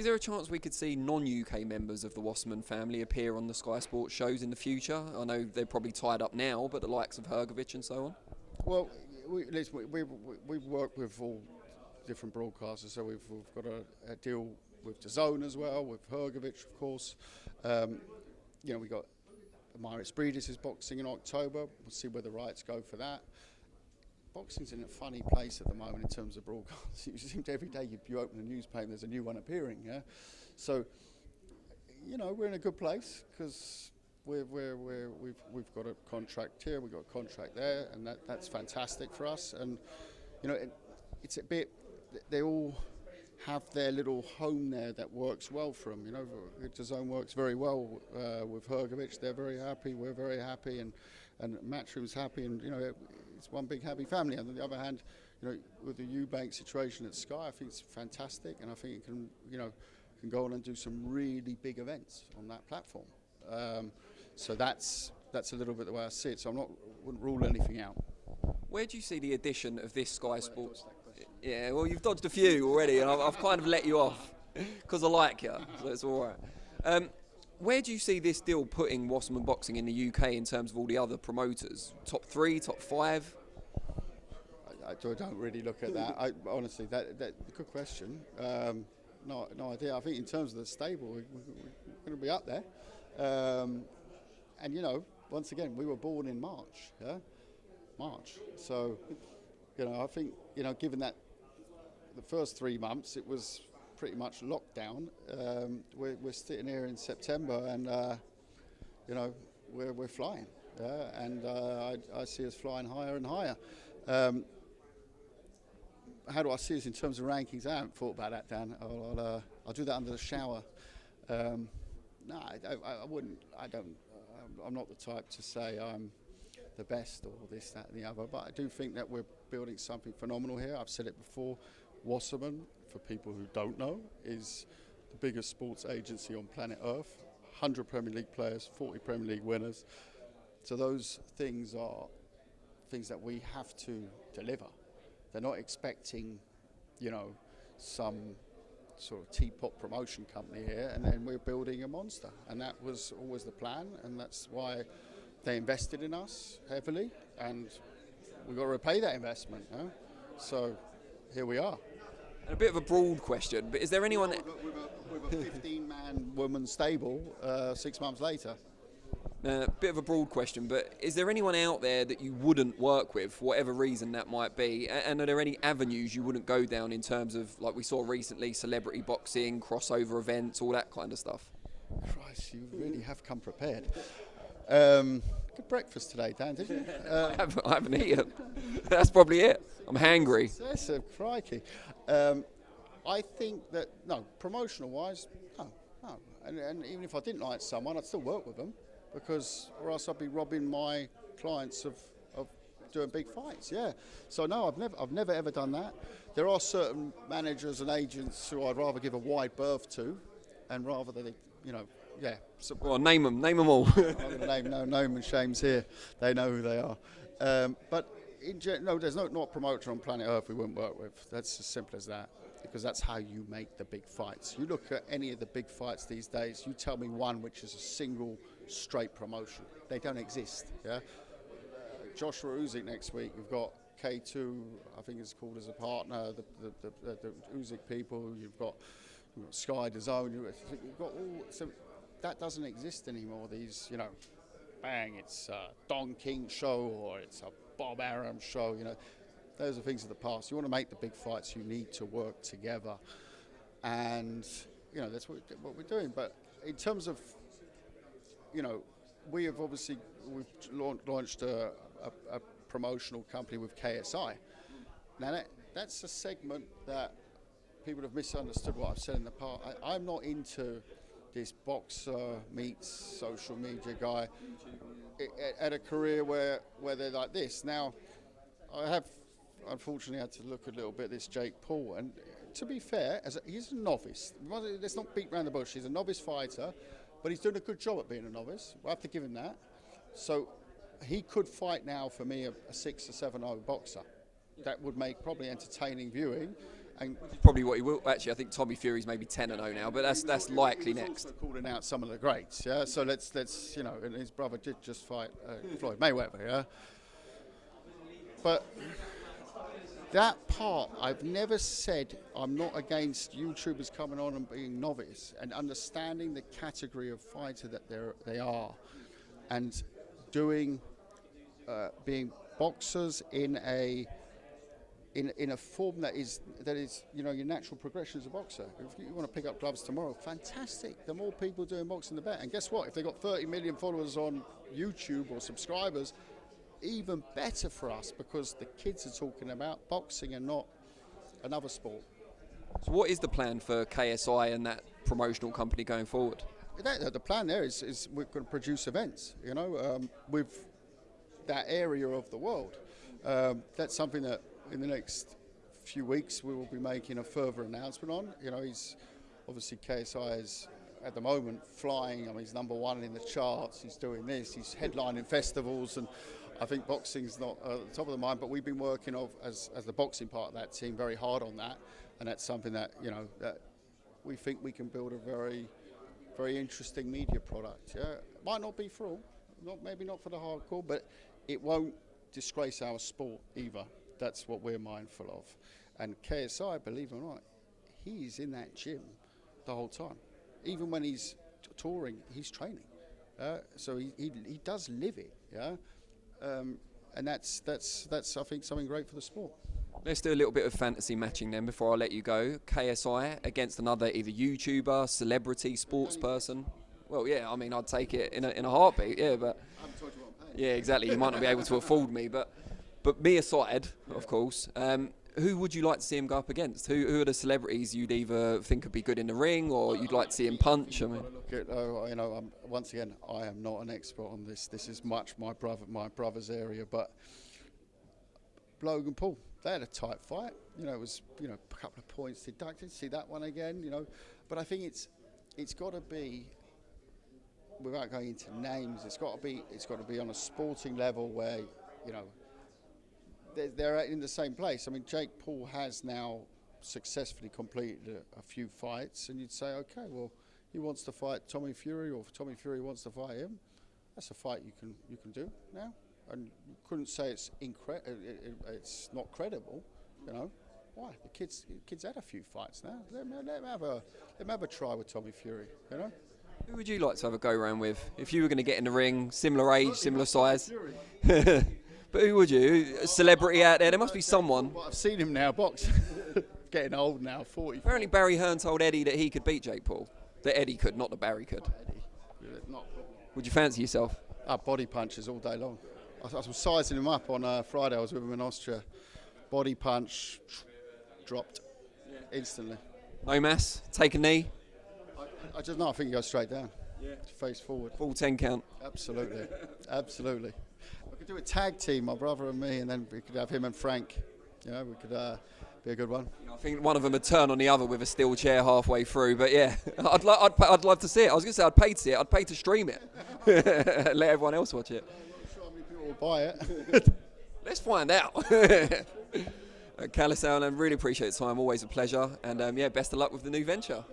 Is there a chance we could see non-UK members of the Wasserman family appear on the Sky Sports shows in the future? I know they're probably tied up now, but the likes of Hergovich and so on? Well, we've worked with all different broadcasters, so we've got a deal with DAZN as well, with Hergovich, of course. We got Maris Breedis is boxing in October. We'll see where the rights go for that. Boxing's in a funny place at the moment in terms of broadcasting. It seems every day you open a newspaper, there's a new one appearing. Yeah, so we're in a good place because we've got a contract here, we've got a contract there, and that's fantastic for us. And it's a bit, they all have their little home there that works well for them. DAZN works very well with Hergovich. They're very happy, we're very happy, and Matchroom's happy, and it's one big happy family. And on the other hand, with the Eubank situation at Sky, I think it's fantastic, and I think it can go on and do some really big events on that platform. So that's a little bit the way I see it. So wouldn't rule anything out. Where do you see the addition of this Sky Sports? Yeah, well, you've dodged a few already, and I've kind of let you off because I like you, so it's all right. Where do you see this deal putting Wasserman Boxing in the UK in terms of all the other promoters? Top 3, top 5? I don't really look at that. Honestly, that good question. No idea. I think in terms of the stable, we're going to be up there. And once again, we were born in March. Yeah, March. So, I think given that the first 3 months it was pretty much lockdown. We're sitting here in September, and we're flying, and I see us flying higher and higher. How do I see us in terms of rankings? I haven't thought about that, Dan. I'll do that under the shower. No, I wouldn't. I'm not the type to say I'm the best or this, that, and the other. But I do think that we're building something phenomenal here. I've said it before. Wasserman, for people who don't know, is the biggest sports agency on planet Earth. 100 Premier League players, 40 Premier League winners. So those things are things that we have to deliver. They're not expecting, some sort of teapot promotion company here, and then we're building a monster. And that was always the plan, and that's why they invested in us heavily, and we've got to repay that investment. So here we are. And a bit of a broad question, but is there anyone... With a 15-man woman stable 6 months later. Bit of a broad question, but is there anyone out there that you wouldn't work with, for whatever reason that might be? And are there any avenues you wouldn't go down in terms of, like we saw recently, celebrity boxing, crossover events, all that kind of stuff? Christ, you really have come prepared. Good breakfast today, Dan, did you? I haven't eaten. That's probably it. I'm hangry. That's a crikey. I think that, no, promotional-wise, no. And even if I didn't like someone, I'd still work with them, because or else I'd be robbing my clients of doing big fights. Yeah. So no, I've never ever done that. There are certain managers and agents who I'd rather give a wide berth to, and rather than yeah. So, well, name them all. I'm not going to name no name and shames here. They know who they are. But no, there's not a promoter on planet Earth we wouldn't work with. That's as simple as that. Because that's how you make the big fights. You look at any of the big fights these days, you tell me one which is a single straight promotion. They don't exist. Yeah. Joshua Usyk next week. You've got K2, I think it's called as a partner. The Usyk people. You've got Sky DAZN. You've got all. So that doesn't exist anymore. These, bang, it's a Don King show or it's a Bob Arum show. Those are things of the past. You want to make the big fights, you need to work together, and that's what we're doing. But in terms of, we've launched a promotional company with KSI. Now that's a segment that people have misunderstood what I've said in the past. I'm not into this boxer meets social media guy at a career where they're like this. Now, I have unfortunately had to look a little bit at this Jake Paul, and to be fair, he's a novice. Let's not beat around the bush. He's a novice fighter, but he's doing a good job at being a novice. I have to give him that. So he could fight now for me a 6 or 7-0 boxer. That would make probably entertaining viewing, And Probably what he will. Actually, I think Tommy Fury's maybe 10-0 now, but that's likely next. also calling out some of the greats, yeah. So let's and his brother did just fight Floyd Mayweather, yeah. But that part, I've never said I'm not against YouTubers coming on and being novice and understanding the category of fighter that they are, and doing being boxers in a form that is your natural progression as a boxer. If you want to pick up gloves tomorrow, fantastic. The more people doing boxing, the better. And guess what? If they've got 30 million followers on YouTube or subscribers, even better for us, because the kids are talking about boxing and not another sport. So what is the plan for KSI and that promotional company going forward? The plan there is we're going to produce events, with that area of the world. That's something that in the next few weeks we will be making a further announcement on. He's obviously, KSI is at the moment flying. I mean, he's #1 in the charts. He's doing this. He's headlining festivals, and I think boxing's not at the top of the mind. But we've been working as the boxing part of that team very hard on that, and that's something that that we think we can build a very, very interesting media product. Yeah, might not be for all, maybe not for the hardcore, but it won't disgrace our sport either. That's what we're mindful of. And KSI, believe it or not, he's in that gym the whole time. Even when he's touring, he's training. So he does live it. Yeah, and that's I think something great for the sport. Let's do a little bit of fantasy matching then before I let you go. KSI against another either YouTuber, celebrity, sports person. Well, yeah, I mean, I'd take it in a heartbeat. Yeah, but I haven't told you what I'm paying. yeah, exactly. You might not be able to afford me, but me aside, of course. Who would you like to see him go up against? Who are the celebrities you'd either think would be good in the ring, or you'd like to see him punch? I mean, once again, I am not an expert on this. This is much my brother's area. But Logan Paul, they had a tight fight. It was a couple of points deducted. See that one again. But I think it's got to be, without going into names, it's got to be on a sporting level where they're in the same place. I mean, Jake Paul has now successfully completed a few fights, and you'd say, okay, well, he wants to fight Tommy Fury, or Tommy Fury wants to fight him. That's a fight you can do now, and you couldn't say it's not credible. Why? The kids had a few fights now. Let them have a try with Tommy Fury. who would you like to have a go around with if you were going to get in the ring, similar age, similar size? But who would you? A celebrity out there? There must be someone. Well, I've seen him now box. Getting old now, 40. Apparently Barry Hearn told Eddie that he could beat Jake Paul. That Eddie could, not that Barry could. Not. Would you fancy yourself? Body punches all day long. I was sizing him up on Friday. I was with him in Austria. Body punch, dropped instantly. No mass? Take a knee? I just know. I think he goes straight down. Yeah. Face forward. Full 10 count? Absolutely. Absolutely. We could do a tag team, my brother and me, and then we could have him and Frank. We could be a good one. I think one of them would turn on the other with a steel chair halfway through, but yeah, I'd love to see it. I was going to say I'd pay to see it. I'd pay to stream it. Let everyone else watch it. I'm not sure how many people will buy it. Let's find out. Kalle Sauerland, really appreciate the time. Always a pleasure. And best of luck with the new venture.